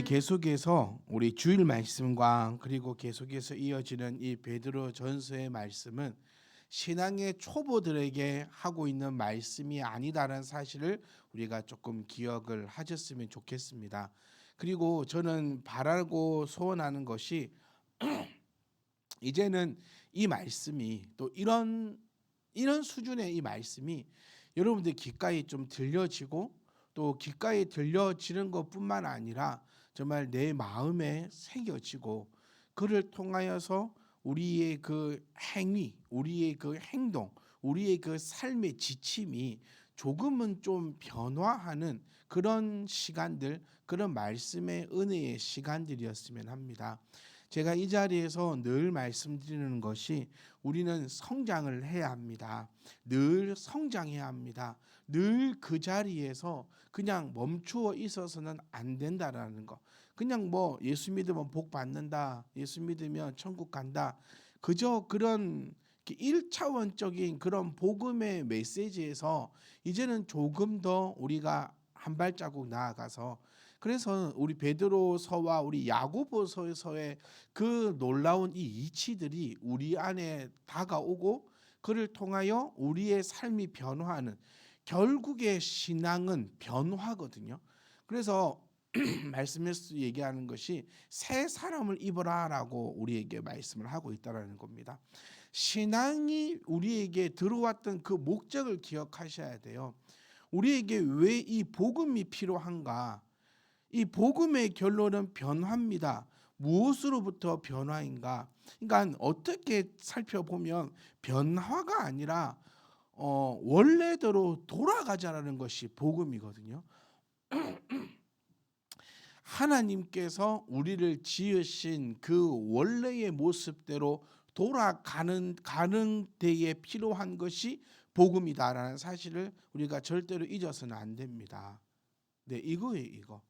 계속해서 우리 주일 말씀과 그리고 계속해서 이어지는 이 베드로 전서의 말씀은 신앙의 초보들에게 하고 있는 말씀이 아니다라는 사실을 우리가 조금 기억을 하셨으면 좋겠습니다. 그리고 저는 바라고 소원하는 것이 이제는 이 말씀이 또 이런 수준의 이 말씀이 여러분들 귓가에 좀 들려지고 또 귓가에 들려지는 것뿐만 아니라 정말 내 마음에 새겨지고 그를 통하여서 우리의 그 행위, 우리의 그 행동, 우리의 그 삶의 지침이 조금은 좀 변화하는 그런 시간들, 그런 말씀의 은혜의 시간들이었으면 합니다. 제가 이 자리에서 늘 말씀드리는 것이 우리는 성장을 해야 합니다. 늘 성장해야 합니다. 늘 그 자리에서 그냥 멈추어 있어서는 안 된다라는 거. 그냥 뭐 예수 믿으면 복 받는다. 예수 믿으면 천국 간다. 그저 그런 1차원적인 그런 복음의 메시지에서 이제는 조금 더 우리가 한 발자국 나아가서 그래서 우리 베드로서와 우리 야고보서에서의 그 놀라운 이 이치들이 우리 안에 다가오고 그를 통하여 우리의 삶이 변화하는 결국의 신앙은 변화거든요. 그래서 말씀에서 얘기하는 것이 새 사람을 입어라라고 우리에게 말씀을 하고 있다라는 겁니다. 신앙이 우리에게 들어왔던 그 목적을 기억하셔야 돼요. 우리에게 왜 이 복음이 필요한가? 이 복음의 결론은 변화입니다. 무엇으로부터 변화인가? 그러니까 어떻게 살펴보면 변화가 아니라 원래대로 돌아가자라는 것이 복음이거든요. 하나님께서 우리를 지으신 그 원래의 모습대로 돌아가는 데에 필요한 것이 복음이다라는 사실을 우리가 절대로 잊어서는 안 됩니다. 네, 이거예요, 이거.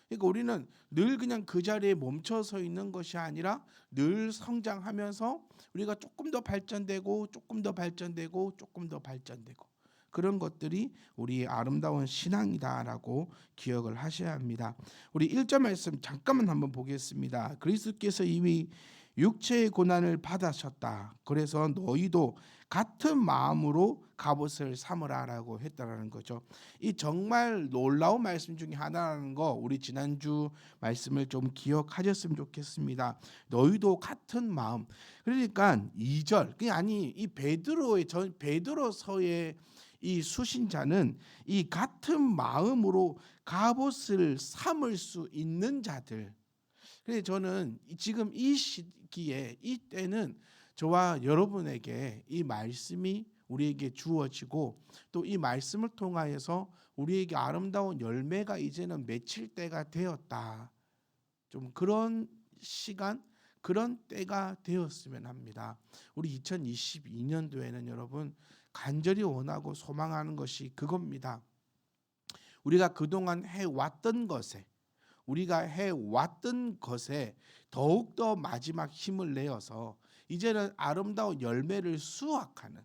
그러니까 우리는 늘 그냥 그 자리에 멈춰서 있는 것이 아니라 늘 성장하면서 우리가 조금 더 발전되고 조금 더 발전되고 조금 더 발전되고 그런 것들이 우리의 아름다운 신앙이다라고 기억을 하셔야 합니다. 우리 1절 말씀 잠깐만 한번 보겠습니다. 그리스도께서 이미 육체의 고난을 받으셨다. 그래서 너희도 같은 마음으로 갑옷을 삼으라라고 했다라는 거죠. 이 정말 놀라운 말씀 중에 하나라는 거 우리 지난주 말씀을 좀 기억하셨으면 좋겠습니다. 너희도 같은 마음. 그러니까 2절 아니 이 베드로서의 이 수신자는 이 같은 마음으로 갑옷을 삼을 수 있는 자들. 그래서 저는 지금 이 시기에 이때는 저와 여러분에게 이 말씀이 우리에게 주어지고 또 이 말씀을 통하여서 우리에게 아름다운 열매가 이제는 맺힐 때가 되었다. 좀 그런 시간, 그런 때가 되었으면 합니다. 우리 2022년도에는 여러분 간절히 원하고 소망하는 것이 그겁니다. 우리가 그동안 해왔던 것에 더욱더 마지막 힘을 내어서 이제는 아름다운 열매를 수확하는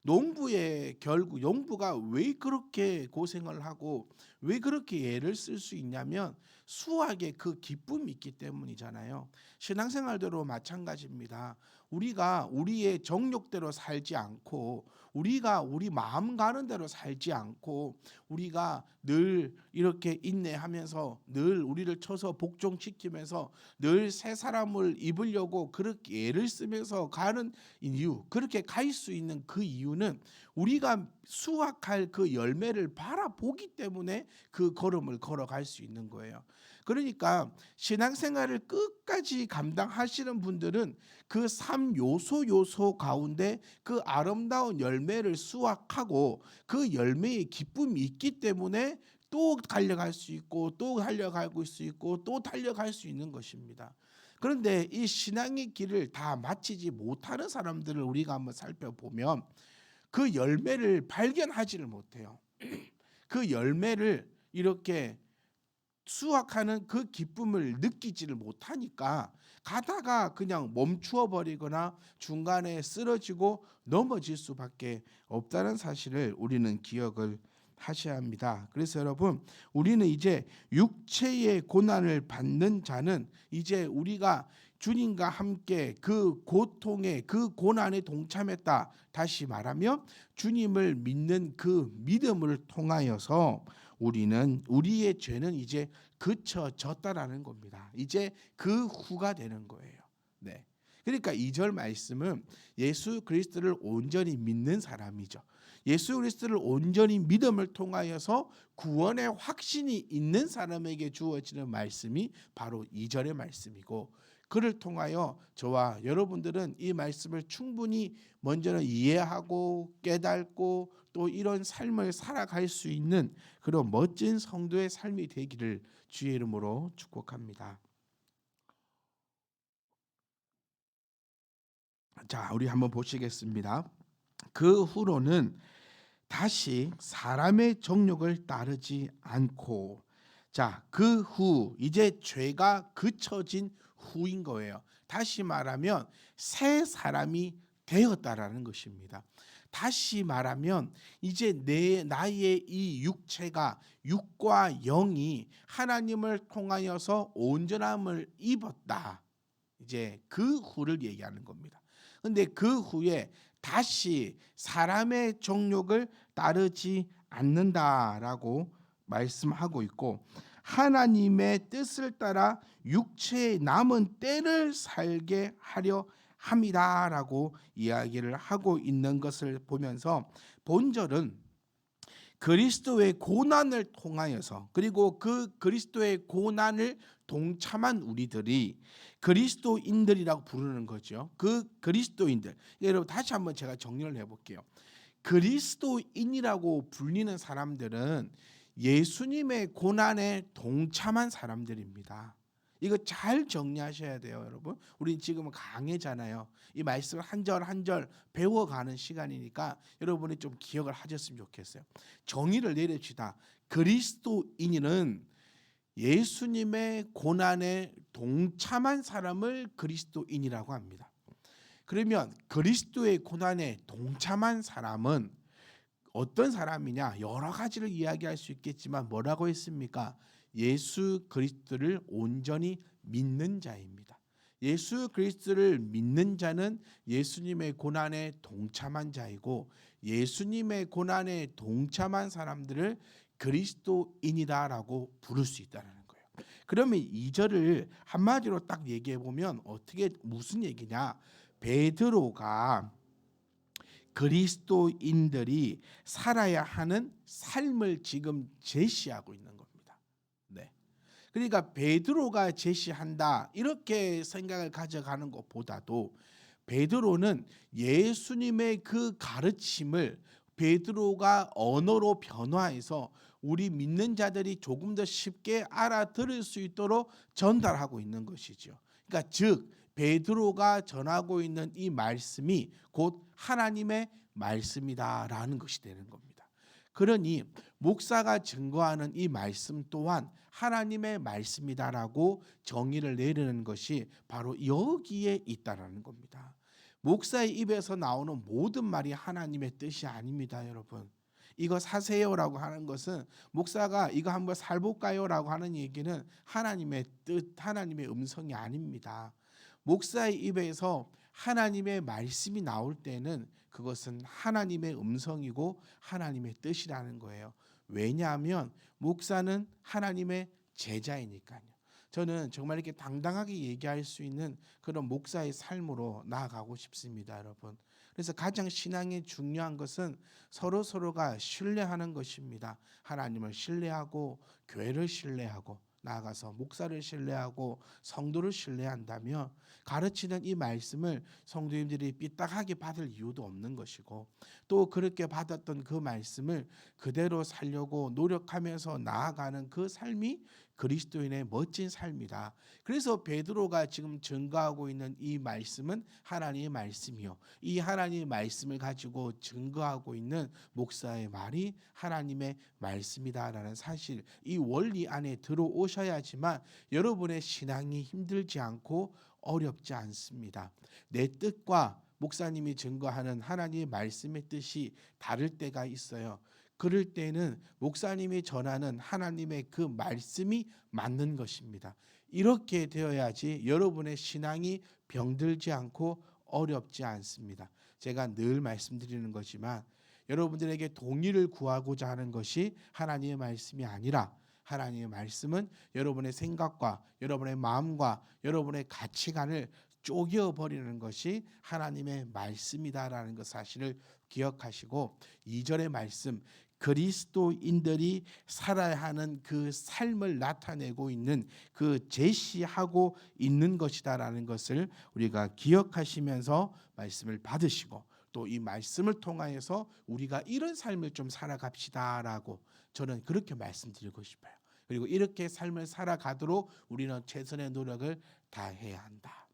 농부의 결국 농부가 왜 그렇게 고생을 하고 왜 그렇게 애를 쓸 수 있냐면 수확의 그 기쁨이 있기 때문이잖아요. 신앙생활대로 마찬가지입니다. 우리가 우리의 정욕대로 살지 않고 우리가 우리 마음 가는 대로 살지 않고 우리가 늘 이렇게 인내하면서 늘 우리를 쳐서 복종시키면서 늘 새 사람을 입으려고 그렇게 애를 쓰면서 가는 이유, 그렇게 갈 수 있는 그 이유는 우리가 수확할 그 열매를 바라보기 때문에 그 걸음을 걸어갈 수 있는 거예요. 그러니까 신앙생활을 끝까지 감당하시는 분들은 그 3요소 가운데 그 아름다운 열매를 수확하고 그 열매의 기쁨이 있기 때문에 또 달려갈 수 있고 또 달려갈 수 있고 또 달려갈 수 있는 것입니다. 그런데 이 신앙의 길을 다 마치지 못하는 사람들을 우리가 한번 살펴보면 그 열매를 발견하지를 못해요. 그 열매를 이렇게 수확하는 그 기쁨을 느끼지를 못하니까 가다가 그냥 멈추어 버리거나 중간에 쓰러지고 넘어질 수밖에 없다는 사실을 우리는 기억을 하셔야 합니다. 그래서 여러분, 우리는 이제 육체의 고난을 받는 자는 이제 우리가 주님과 함께 그 고통에, 그 고난에 동참했다. 다시 말하면 주님을 믿는 그 믿음을 통하여서 우리는, 우리의 죄는 이제 그쳐졌다라는 겁니다. 이제 그 후가 되는 거예요. 네. 그러니까 2절 말씀은 예수 그리스도를 온전히 믿는 사람이죠. 예수 그리스도를 온전히 믿음을 통하여서 구원의 확신이 있는 사람에게 주어지는 말씀이 바로 2절의 말씀이고, 그를 통하여 저와 여러분들은 이 말씀을 충분히 먼저는 이해하고 깨닫고 또 이런 삶을 살아갈 수 있는 그런 멋진 성도의 삶이 되기를 주의 이름으로 축복합니다. 자, 우리 한번 보시겠습니다. 그 후로는 다시 사람의 정욕을 따르지 않고, 자, 그 후 이제 죄가 그쳐진 후인 거예요. 다시 말하면 새 사람이 되었다라는 것입니다. 다시 말하면 이제 나의 이 육체가, 육과 영이 하나님을 통하여서 온전함을 입었다. 이제 그 후를 얘기하는 겁니다. 근데 그 후에 다시 사람의 정욕을 따르지 않는다라고 말씀하고 있고, 하나님의 뜻을 따라 육체의 남은 때를 살게 하려 합니다라고 이야기를 하고 있는 것을 보면서, 본절은 그리스도의 고난을 통하여서, 그리고 그 그리스도의 고난을 동참한 우리들이 그리스도인들이라고 부르는 거죠. 그 그리스도인들, 여러분 다시 한번 제가 정리를 해볼게요. 그리스도인이라고 불리는 사람들은 예수님의 고난에 동참한 사람들입니다. 이거 잘 정리하셔야 돼요, 여러분. 우리 지금은 강해잖아요. 이 말씀을 한 절 한 절 배워가는 시간이니까 여러분이 좀 기억을 하셨으면 좋겠어요. 정의를 내립시다. 그리스도인은 예수님의 고난에 동참한 사람을 그리스도인이라고 합니다. 그러면 그리스도의 고난에 동참한 사람은 어떤 사람이냐? 여러 가지를 이야기할 수 있겠지만 뭐라고 했습니까? 예수 그리스도를 온전히 믿는 자입니다. 예수 그리스도를 믿는 자는 예수님의 고난에 동참한 자이고, 예수님의 고난에 동참한 사람들을 그리스도인이다라고 부를 수 있다는 거예요. 그러면 2절을 한마디로 딱 얘기해 보면 어떻게, 무슨 얘기냐? 베드로가 그리스도인들이 살아야 하는 삶을 지금 제시하고 있는 겁니다. 네. 그러니까 베드로가 제시한다 이렇게 생각을 가져가는 것보다도, 베드로는 예수님의 그 가르침을 베드로가 언어로 변화해서 우리 믿는 자들이 조금 더 쉽게 알아들을 수 있도록 전달하고 있는 것이죠. 그러니까 즉 베드로가 전하고 있는 이 말씀이 곧 하나님의 말씀이다라는 것이 되는 겁니다. 그러니 목사가 증거하는 이 말씀 또한 하나님의 말씀이다라고 정의를 내리는 것이 바로 여기에 있다라는 겁니다. 목사의 입에서 나오는 모든 말이 하나님의 뜻이 아닙니다, 여러분. 이거 사세요라고 하는 것은, 목사가 이거 한번 살볼까요라고 하는 얘기는 하나님의 뜻, 하나님의 음성이 아닙니다. 목사의 입에서 하나님의 말씀이 나올 때는 그것은 하나님의 음성이고 하나님의 뜻이라는 거예요. 왜냐하면 목사는 하나님의 제자이니까요. 저는 정말 이렇게 당당하게 얘기할 수 있는 그런 목사의 삶으로 나아가고 싶습니다, 여러분. 그래서 가장 신앙에 중요한 것은 서로가 신뢰하는 것입니다. 하나님을 신뢰하고 교회를 신뢰하고 나아가서 목사를 신뢰하고 성도를 신뢰한다면 가르치는 이 말씀을 성도님들이 삐딱하게 받을 이유도 없는 것이고, 또 그렇게 받았던 그 말씀을 그대로 살려고 노력하면서 나아가는 그 삶이 그리스도인의 멋진 삶이다. 그래서 베드로가 지금 증거하고 있는 이 말씀은 하나님의 말씀이요, 이 하나님의 말씀을 가지고 증거하고 있는 목사의 말이 하나님의 말씀이다라는 사실, 이 원리 안에 들어오셔야지만 여러분의 신앙이 힘들지 않고 어렵지 않습니다. 내 뜻과 목사님이 증거하는 하나님의 말씀의 뜻이 다를 때가 있어요. 그럴 때는 목사님이 전하는 하나님의 그 말씀이 맞는 것입니다. 이렇게 되어야지 여러분의 신앙이 병들지 않고 어렵지 않습니다. 제가 늘 말씀드리는 거지만 여러분들에게 동의를 구하고자 하는 것이 하나님의 말씀이 아니라 하나님의 말씀은 여러분의 생각과 여러분의 마음과 여러분의 가치관을 쪼개어버리는 것이 하나님의 말씀이다라는 것 사실을 기억하시고 2절의 말씀 그리스도인들이 살아야 하는 그 삶을 나타내고 있는 그 제시하고 있는 것이다라는 것을 우리가 기억하시면서 말씀을 받으시고 또 이 말씀을 통하여서 우리가 이런 삶을 좀 살아갑시다라고 저는 그렇게 말씀드리고 싶어요. 그리고 이렇게 삶을 살아가도록 우리는 최선의 노력을 다해야 한다.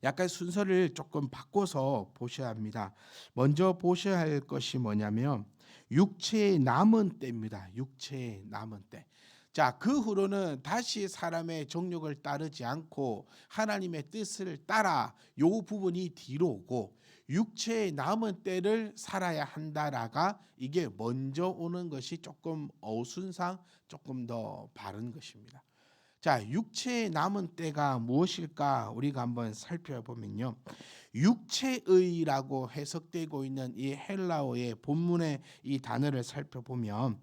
약간 순서를 조금 바꿔서 보셔야 합니다. 먼저 보셔야 할 것이 뭐냐면 육체의 남은 때입니다. 육체의 남은 때. 자, 그 후로는 다시 사람의 정욕을 따르지 않고 하나님의 뜻을 따라 요 부분이 뒤로 오고 육체의 남은 때를 살아야 한다라가 이게 먼저 오는 것이 조금 어순상 조금 더 바른 것입니다. 자, 육체의 남은 때가 무엇일까 우리가 한번 살펴보면요. 육체의라고 해석되고 있는 이 헬라어의 본문의 이 단어를 살펴보면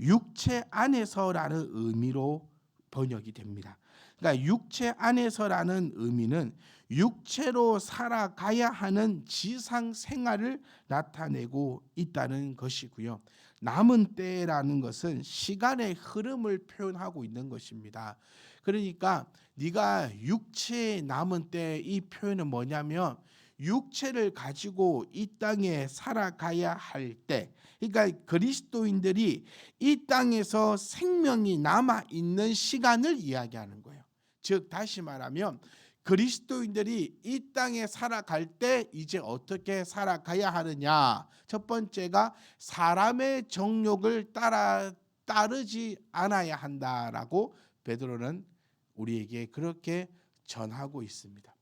육체 안에서라는 의미로 번역이 됩니다. 그러니까 육체 안에서라는 의미는 육체로 살아가야 하는 지상 생활을 나타내고 있다는 것이고요. 남은 때라는 것은 시간의 흐름을 표현하고 있는 것입니다. 그러니까 네가 육체의 남은 때 이 표현은 뭐냐면 육체를 가지고 이 땅에 살아가야 할 때, 그러니까 그리스도인들이 이 땅에서 생명이 남아 있는 시간을 이야기하는 거예요. 즉 다시 말하면 그리스도인들이 이 땅에 살아갈 때 이제 어떻게 살아가야 하느냐. 첫 번째가 사람의 정욕을 따르지 않아야 한다라고 베드로는 우리에게 그렇게 전하고 있습니다.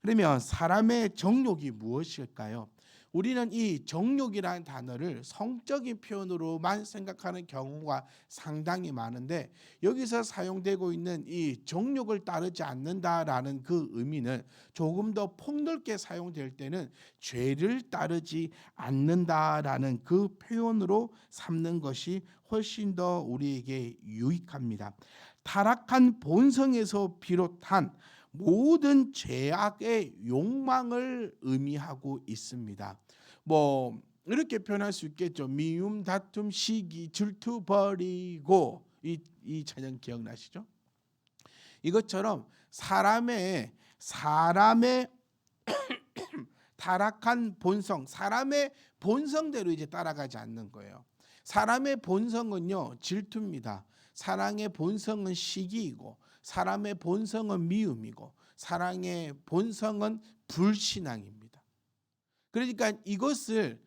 그러면 사람의 정욕이 무엇일까요? 우리는 이 정욕이라는 단어를 성적인 표현으로만 생각하는 경우가 상당히 많은데 여기서 사용되고 있는 이 정욕을 따르지 않는다라는 그 의미는 조금 더 폭넓게 사용될 때는 죄를 따르지 않는다라는 그 표현으로 삼는 것이 훨씬 더 우리에게 유익합니다. 타락한 본성에서 비롯한 모든 죄악의 욕망을 의미하고 있습니다. 뭐 이렇게 표현할 수 있겠죠. 미움, 다툼, 시기, 질투 버리고 이 찬양 기억나시죠? 이것처럼 사람의 타락한 본성, 사람의 본성대로 이제 따라가지 않는 거예요. 사람의 본성은요 질투입니다. 사람의 본성은 시기이고 사람의 본성은 미움이고 사람의 본성은 불신앙입니다. 그러니까 이것을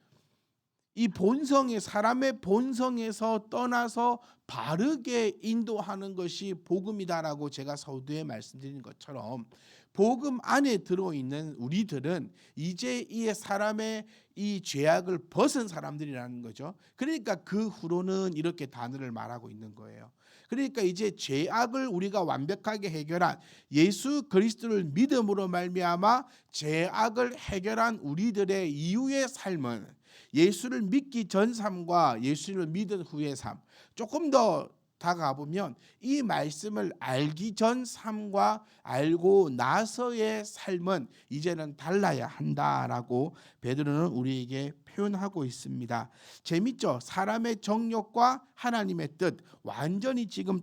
이 본성의 사람의 본성에서 떠나서 바르게 인도하는 것이 복음이다라고 제가 서두에 말씀드린 것처럼 복음 안에 들어있는 우리들은 이제 이 사람의 이 죄악을 벗은 사람들이라는 거죠. 그러니까 그 후로는 이렇게 단어를 말하고 있는 거예요. 그러니까 이제 죄악을 우리가 완벽하게 해결한 예수 그리스도를 믿음으로 말미암아 죄악을 해결한 우리들의 이후의 삶은 예수를 믿기 전 삶과 예수를 믿은 후의 삶, 조금 더 다가가 보면 이 말씀을 알기 전 삶과 알고 나서의 삶은 이제는 달라야 한다라고 베드로는 우리에게 표현하고 있습니다. 재밌죠? 사람의 정욕과 하나님의 뜻 완전히 지금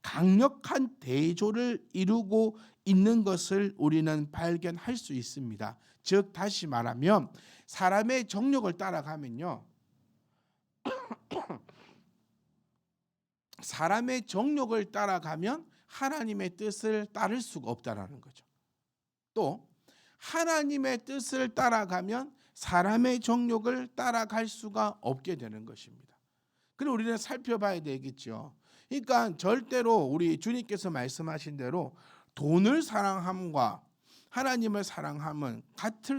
강력한 대조를 이루고 있는 것을 우리는 발견할 수 있습니다. 즉 다시 말하면 사람의 정욕을 따라가면요. 사람의 정욕을 따라가면 하나님의 뜻을 따를 수가 없다라는 거죠. 또 하나님의 뜻을 따라가면 사람의 정욕을 따라갈 수가 없게 되는 것입니다. 그럼 우리는 살펴봐야 되겠죠. 그러니까 절대로 우리 주님께서 말씀하신 대로 돈을 사랑함과 하나님을 사랑하면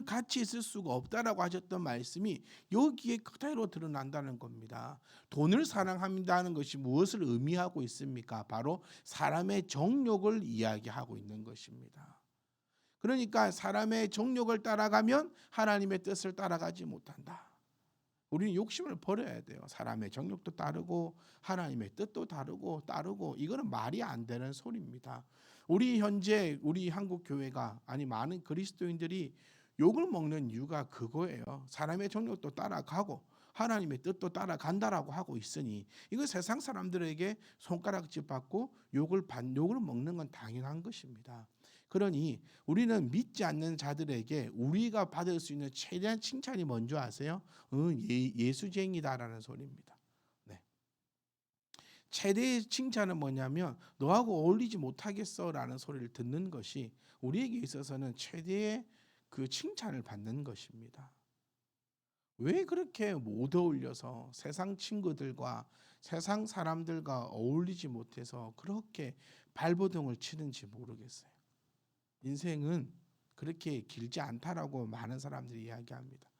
같이 있을 수가 없다라고 하셨던 말씀이 여기에 그대로 드러난다는 겁니다. 돈을 사랑한다는 것이 무엇을 의미하고 있습니까? 바로 사람의 정욕을 이야기하고 있는 것입니다. 그러니까 사람의 정욕을 따라가면 하나님의 뜻을 따라가지 못한다. 우리는 욕심을 버려야 돼요. 사람의 정욕도 따르고 하나님의 뜻도 따르고 이거는 말이 안 되는 소리입니다. 우리 현재 우리 한국 교회가 아니 많은 그리스도인들이 욕을 먹는 이유가 그거예요. 사람의 정욕도 따라가고 하나님의 뜻도 따라간다라고 하고 있으니 이거 세상 사람들에게 손가락질 받고 욕을 먹는 건 당연한 것입니다. 그러니 우리는 믿지 않는 자들에게 우리가 받을 수 있는 최대한 칭찬이 뭔지 아세요? 예수쟁이다라는 소리입니다. 네. 최대의 칭찬은 뭐냐면 너하고 어울리지 못하겠어라는 소리를 듣는 것이 우리에게 있어서는 최대의 그 칭찬을 받는 것입니다. 왜 그렇게 못 어울려서 세상 친구들과 세상 사람들과 어울리지 못해서 그렇게 발버둥을 치는지 모르겠어요. 인생은 그렇게 길지 않다라고 많은 사람들이 이야기합니다.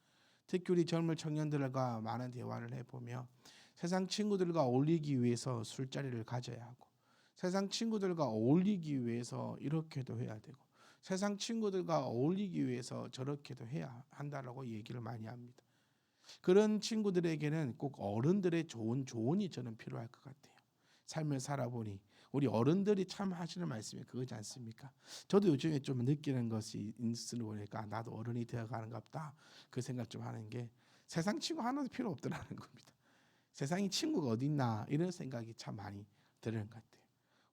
특히 우리 젊은 청년들과 많은 대화를 해보며 세상 친구들과 어울리기 위해서 술자리를 가져야 하고 세상 친구들과 어울리기 위해서 이렇게도 해야 되고 세상 친구들과 어울리기 위해서 저렇게도 해야 한다라고 얘기를 많이 합니다. 그런 친구들에게는 꼭 어른들의 좋은 조언이 저는 필요할 것 같아요. 삶을 살아보니 우리 어른들이 참 하시는 말씀이 그거지 않습니까? 저도 요즘에 좀 느끼는 것이 인스를 보니까 나도 어른이 되어가는갑다 그 생각 좀 하는 게 세상 친구 하나도 필요 없더라는 겁니다. 세상에 친구가 어디 있나 이런 생각이 참 많이 드는 것 같아요.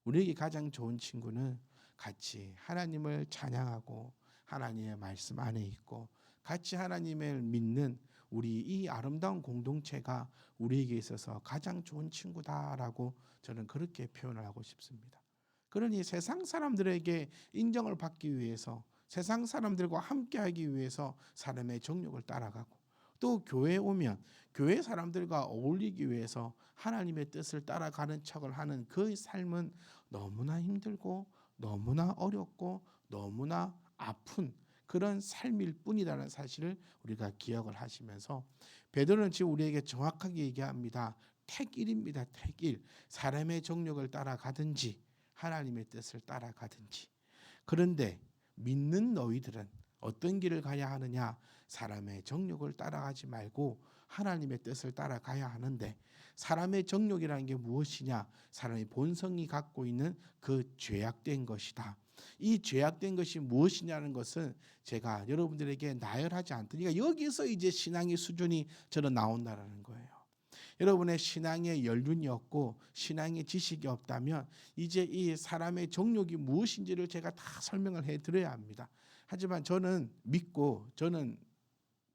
우리에게 가장 좋은 친구는 같이 하나님을 찬양하고 하나님의 말씀 안에 있고 같이 하나님을 믿는 우리 이 아름다운 공동체가 우리에게 있어서 가장 좋은 친구다라고 저는 그렇게 표현을 하고 싶습니다. 그러니 세상 사람들에게 인정을 받기 위해서 세상 사람들과 함께하기 위해서 사람의 정욕을 따라가고 또 교회에 오면 교회 사람들과 어울리기 위해서 하나님의 뜻을 따라가는 척을 하는 그 삶은 너무나 힘들고 너무나 어렵고 너무나 아픈 그런 삶일 뿐이라는 사실을 우리가 기억을 하시면서 베드로는 지금 우리에게 정확하게 얘기합니다. 택일입니다. 택일. 사람의 정욕을 따라가든지 하나님의 뜻을 따라가든지. 그런데 믿는 너희들은 어떤 길을 가야 하느냐? 사람의 정욕을 따라가지 말고 하나님의 뜻을 따라가야 하는데 사람의 정욕이라는 게 무엇이냐? 사람의 본성이 갖고 있는 그 죄악된 것이다. 이 죄악된 것이 무엇이냐는 것은 제가 여러분들에게 나열하지 않더니 여기서 이제 신앙의 수준이 저는 나온다라는 거예요. 여러분의 신앙의 연륜이 없고 신앙의 지식이 없다면 이제 이 사람의 정욕이 무엇인지를 제가 다 설명을 해드려야 합니다. 하지만 저는 믿고 저는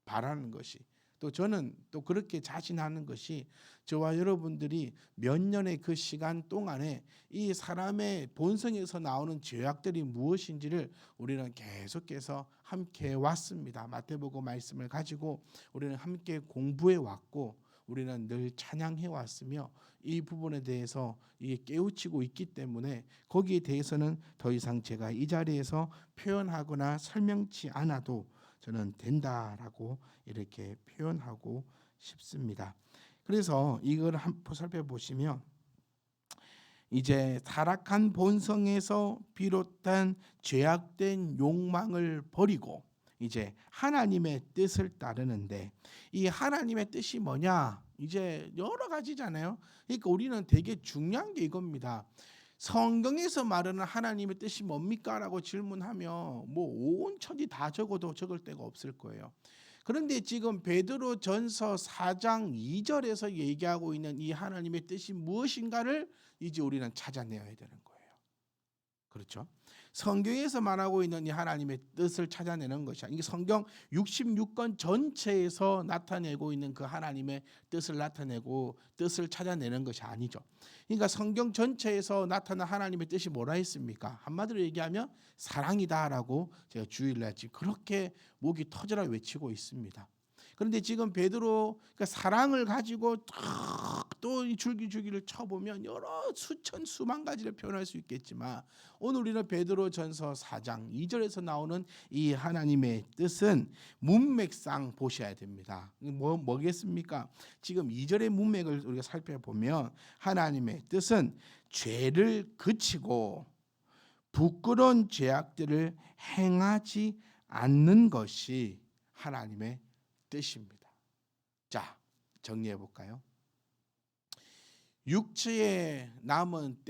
바라는 것이 또 저는 또 그렇게 자신하는 것이 저와 여러분들이 몇 년의 그 시간 동안에 이 사람의 본성에서 나오는 죄악들이 무엇인지를 우리는 계속해서 함께 왔습니다. 마태복음 말씀을 가지고 우리는 함께 공부해 왔고 우리는 늘 찬양해 왔으며 이 부분에 대해서 깨우치고 있기 때문에 거기에 대해서는 더 이상 제가 이 자리에서 표현하거나 설명치 않아도 저는 된다라고 이렇게 표현하고 싶습니다. 그래서 이걸 한번 살펴보시면 이제 타락한 본성에서 비롯한 죄악된 욕망을 버리고 이제 하나님의 뜻을 따르는데 이 하나님의 뜻이 뭐냐? 이제 여러 가지잖아요. 그러니까 우리는 되게 중요한 게 이겁니다. 성경에서 말하는 하나님의 뜻이 뭡니까? 라고 질문하면 뭐 온 천지 다 적어도 적을 데가 없을 거예요. 그런데 지금 베드로 전서 4장 2절에서 얘기하고 있는 이 하나님의 뜻이 무엇인가를 이제 우리는 찾아내야 되는 거예요. 그렇죠? 성경에서 말하고 있는 이 하나님의 뜻을 찾아내는 것이 아니고 성경 66권 전체에서 나타내고 있는 그 하나님의 뜻을 나타내고 뜻을 찾아내는 것이 아니죠. 그러니까 성경 전체에서 나타난 하나님의 뜻이 뭐라 했습니까? 한마디로 얘기하면 사랑이다라고 제가 주일날 지금 그렇게 목이 터져라 외치고 있습니다. 그런데 지금 베드로 그러니까 사랑을 가지고 또 이 줄기줄기를 쳐보면 여러 수천 수만 가지를 표현할 수 있겠지만 오늘 우리는 베드로전서 4장 2절에서 나오는 이 하나님의 뜻은 문맥상 보셔야 됩니다. 뭐겠습니까? 지금 2절의 문맥을 우리가 살펴보면 하나님의 뜻은 죄를 그치고 부끄러운 죄악들을 행하지 않는 것이 하나님의 뜻입니다. 자, 정리해 볼까요? 육체의 남은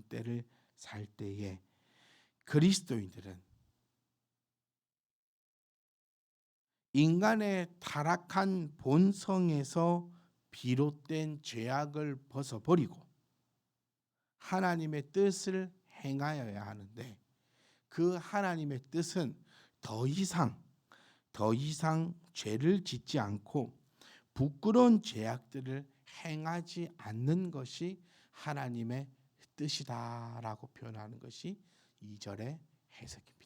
때를 살 때에 그리스도인들은 인간의 타락한 본성에서 비롯된 죄악을 벗어버리고 하나님의 뜻을 행하여야 하는데 그 하나님의 뜻은 더 이상 죄를 짓지 않고 부끄러운 죄악들을 행하지 않는 것이 하나님의 뜻이다라고 표현하는 것이 2절의 해석입니다.